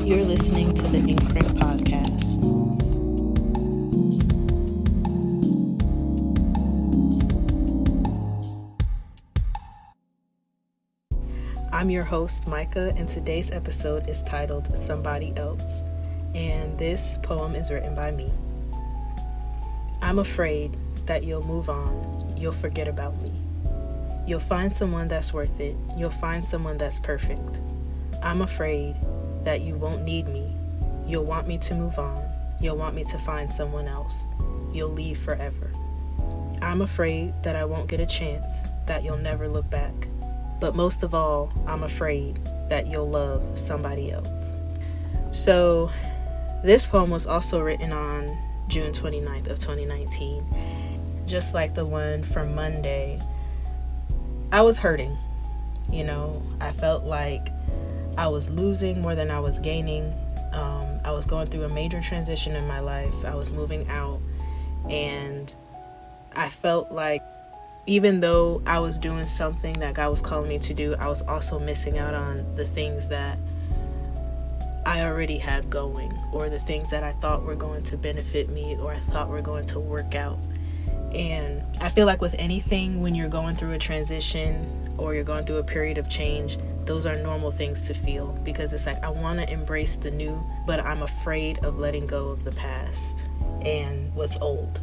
You're listening to the Imprint Podcast. I'm your host, Micah, and today's episode is titled Somebody Else, and this poem is written by me. I'm afraid that you'll move on, you'll forget about me. You'll find someone that's worth it, you'll find someone that's perfect. I'm afraid that you won't need me, you'll want me to move on, you'll want me to find someone else, you'll leave forever. I'm afraid that I won't get a chance, that you'll never look back. But most of all, I'm afraid that you'll love somebody else. So this poem was also written on June 29th of 2019. Just like the one from Monday, I was hurting. I felt like I was losing more than I was gaining. I was going through a major transition in my life. I was moving out, and I felt like even though I was doing something that God was calling me to do, I was also missing out on the things that I already had going, or the things that I thought were going to benefit me, or I thought were going to work out. And I feel like with anything, when you're going through a transition or you're going through a period of change, those are normal things to feel, because it's like I want to embrace the new, but I'm afraid of letting go of the past and what's old.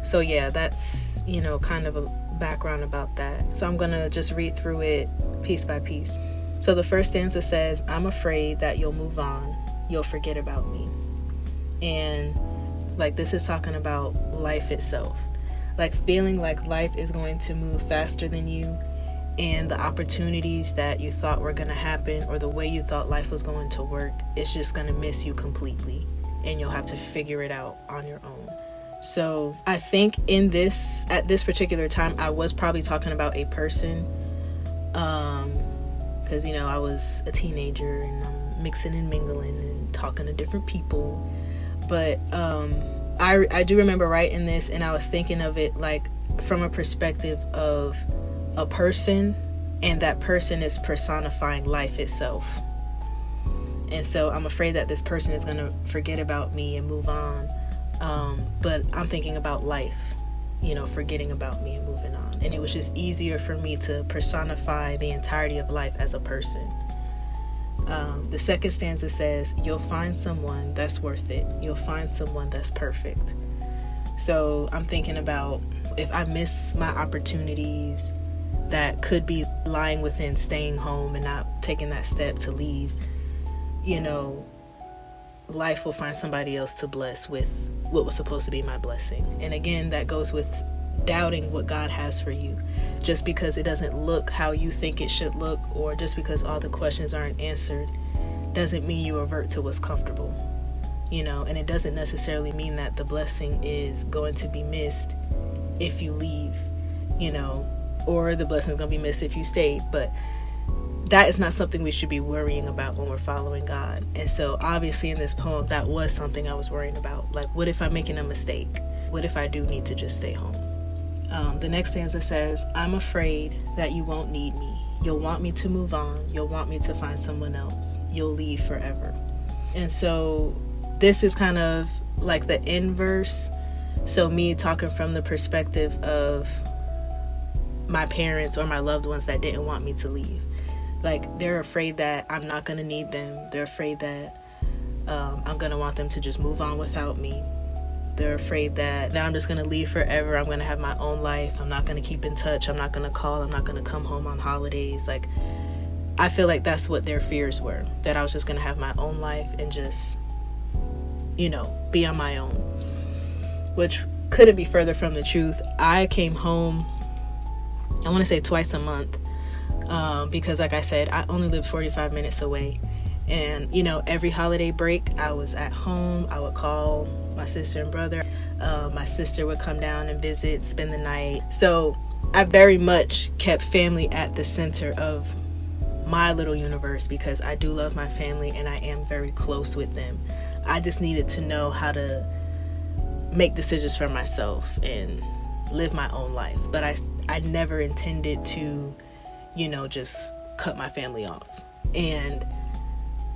So yeah, that's, kind of a background about that. So I'm going to just read through it piece by piece. So the first stanza says, I'm afraid that you'll move on, you'll forget about me. And this is talking about life itself. Feeling like life is going to move faster than you, and the opportunities that you thought were going to happen, or the way you thought life was going to work, it's just going to miss you completely, and you'll have to figure it out on your own. So I think at this particular time, I was probably talking about a person, because, I was a teenager and I'm mixing and mingling and talking to different people. But I do remember writing this, and I was thinking of it from a perspective of a person, and that person is personifying life itself. And so I'm afraid that this person is going to forget about me and move on. But I'm thinking about life, forgetting about me and moving on. And it was just easier for me to personify the entirety of life as a person. The second stanza says, you'll find someone that's worth it. You'll find someone that's perfect. So I'm thinking about if I miss my opportunities that could be lying within staying home and not taking that step to leave, life will find somebody else to bless with what was supposed to be my blessing. And again, that goes with doubting what God has for you. Just because it doesn't look how you think it should look, or just because all the questions aren't answered, doesn't mean you revert to what's comfortable. And it doesn't necessarily mean that the blessing is going to be missed if you leave, or the blessing is going to be missed if you stayed. But that is not something we should be worrying about when we're following God. And so obviously in this poem, that was something I was worrying about. What if I'm making a mistake? What if I do need to just stay home? The next stanza says, I'm afraid that you won't need me. You'll want me to move on. You'll want me to find someone else. You'll leave forever. And so this is kind of like the inverse. So me talking from the perspective of my parents or my loved ones that didn't want me to leave. They're afraid that I'm not going to need them. They're afraid that I'm going to want them to just move on without me. They're afraid that I'm just going to leave forever. I'm going to have my own life. I'm not going to keep in touch. I'm not going to call. I'm not going to come home on holidays. I feel like that's what their fears were, that I was just going to have my own life and just, be on my own, which couldn't be further from the truth. I came home, I want to say twice a month. Because like I said, I only lived 45 minutes away, and every holiday break I was at home. I would call my sister and brother. My sister would come down and visit, spend the night. So I very much kept family at the center of my little universe, because I do love my family and I am very close with them. I just needed to know how to make decisions for myself and live my own life. But I never intended to just cut my family off. And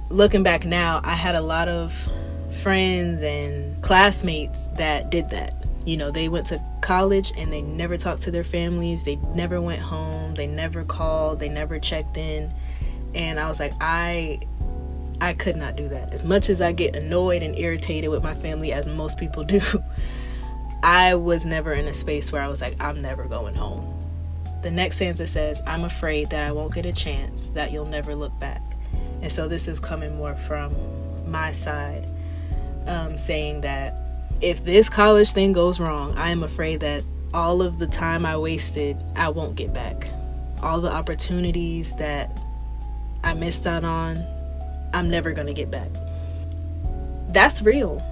looking back now, I had a lot of friends and classmates that did that. They went to college and they never talked to their families. They never went home. They never called. They never checked in. And I was like, I could not do that. As much as I get annoyed and irritated with my family, as most people do, I was never in a space where I was like, I'm never going home. The next stanza says, I'm afraid that I won't get a chance, that you'll never look back. And so this is coming more from my side, saying that if this college thing goes wrong, I am afraid that all of the time I wasted, I won't get back. All the opportunities that I missed out on, I'm never going to get back. That's real.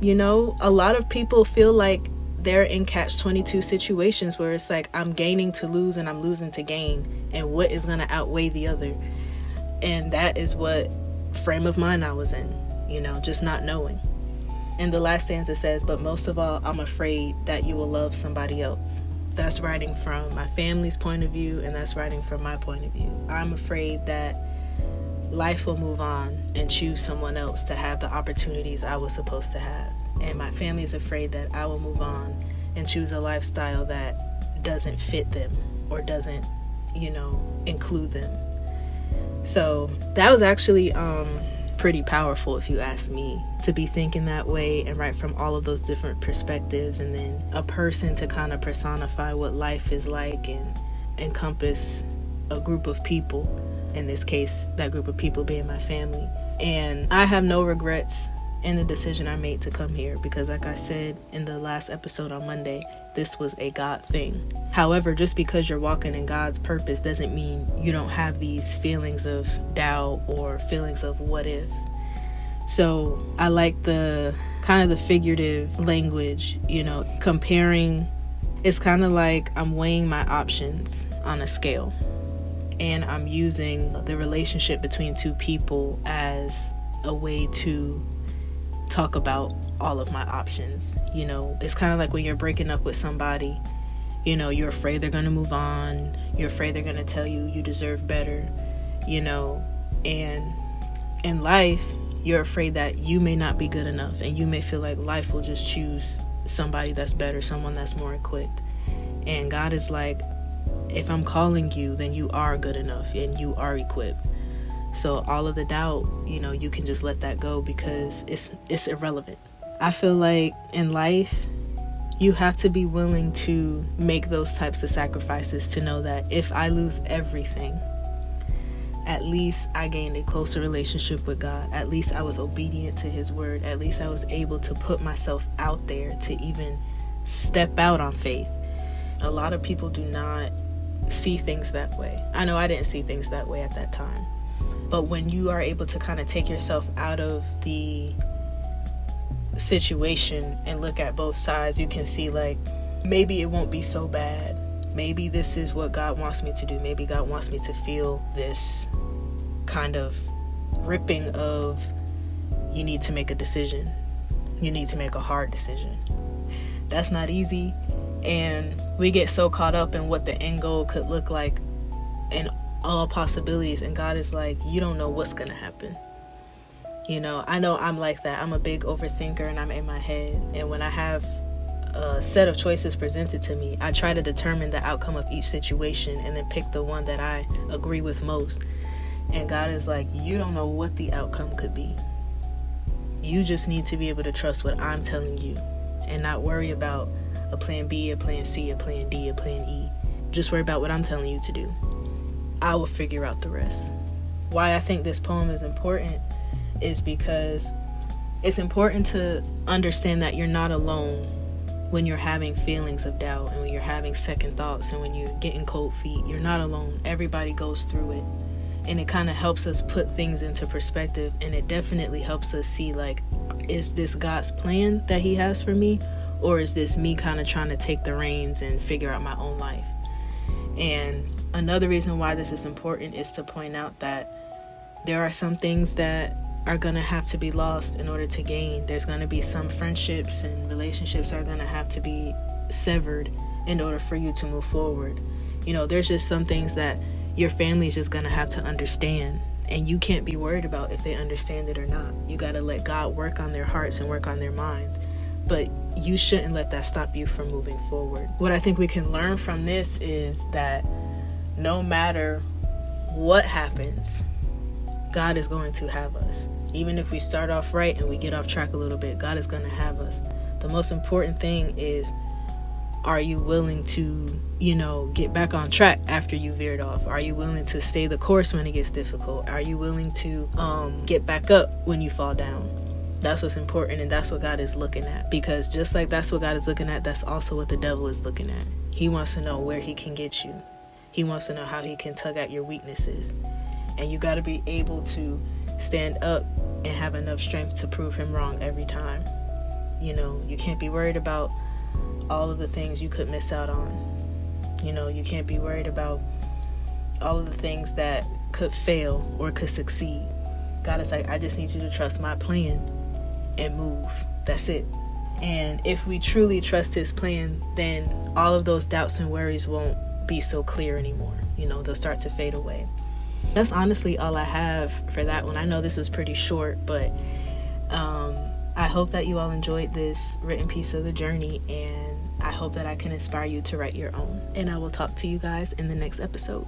A lot of people feel like they're in catch-22 situations where it's like, I'm gaining to lose and I'm losing to gain. And what is going to outweigh the other? And that is what frame of mind I was in, just not knowing. And the last stanza says, but most of all, I'm afraid that you will love somebody else. That's writing from my family's point of view, and that's writing from my point of view. I'm afraid that life will move on and choose someone else to have the opportunities I was supposed to have. And my family is afraid that I will move on and choose a lifestyle that doesn't fit them or doesn't, include them. So that was actually pretty powerful, if you ask me, to be thinking that way and write from all of those different perspectives, and then a person to kind of personify what life is like and encompass a group of people. In this case, that group of people being my family. And I have no regrets in the decision I made to come here, because like I said in the last episode on Monday, this was a God thing. However, just because you're walking in God's purpose doesn't mean you don't have these feelings of doubt or feelings of what if. So I like the kind of the figurative language, comparing. It's kind of like I'm weighing my options on a scale, and I'm using the relationship between two people as a way to talk about all of my options. It's kind of like when you're breaking up with somebody, you're afraid they're going to move on. You're afraid they're going to tell you deserve better, and in life, you're afraid that you may not be good enough, and you may feel like life will just choose somebody that's better, someone that's more equipped. And God is like, if I'm calling you, then you are good enough and you are equipped. So all of the doubt, you can just let that go, because it's irrelevant. I feel like in life, you have to be willing to make those types of sacrifices to know that if I lose everything, at least I gained a closer relationship with God. At least I was obedient to His word. At least I was able to put myself out there to even step out on faith. A lot of people do not see things that way. I know I didn't see things that way at that time. But when you are able to kind of take yourself out of the situation and look at both sides, you can see like, maybe it won't be so bad. Maybe this is what God wants me to do. Maybe God wants me to feel this kind of ripping of, you need to make a decision. You need to make a hard decision. That's not easy. And we get so caught up in what the end goal could look like and all possibilities. And God is like, you don't know what's going to happen. I know I'm like that. I'm a big overthinker and I'm in my head. And when I have a set of choices presented to me, I try to determine the outcome of each situation and then pick the one that I agree with most. And God is like, you don't know what the outcome could be. You just need to be able to trust what I'm telling you and not worry about a plan B, a plan C, a plan D, a plan E. Just worry about what I'm telling you to do. I will figure out the rest. Why I think this poem is important is because it's important to understand that you're not alone when you're having feelings of doubt and when you're having second thoughts and when you're getting cold feet. You're not alone. Everybody goes through it. And it kind of helps us put things into perspective, and it definitely helps us see, like, is this God's plan that He has for me, or is this me kind of trying to take the reins and figure out my own life? And another reason why this is important is to point out that there are some things that are going to have to be lost in order to gain. There's going to be some friendships and relationships are going to have to be severed in order for you to move forward. There's just some things that your family is just going to have to understand And you can't be worried about if they understand it or not. You got to let God work on their hearts and work on their minds. But you shouldn't let that stop you from moving forward. What I think we can learn from this is that no matter what happens, God is going to have us. Even if we start off right and we get off track a little bit, God is going to have us. The most important thing is, are you willing to, get back on track after you veered off? Are you willing to stay the course when it gets difficult? Are you willing to get back up when you fall down? That's what's important, and that's what God is looking at. Because just like that's what God is looking at, that's also what the devil is looking at. He wants to know where he can get you. He wants to know how he can tug at your weaknesses. And you got to be able to stand up and have enough strength to prove him wrong every time. You can't be worried about all of the things you could miss out on. You can't be worried about all of the things that could fail or could succeed. God is like, I just need you to trust my plan and move. That's it. And if we truly trust his plan, then all of those doubts and worries won't be so clear anymore. They'll start to fade away. That's honestly all I have for that one. I know this was pretty short, but I hope that you all enjoyed this written piece of the journey, and I hope that I can inspire you to write your own. And I will talk to you guys in the next episode.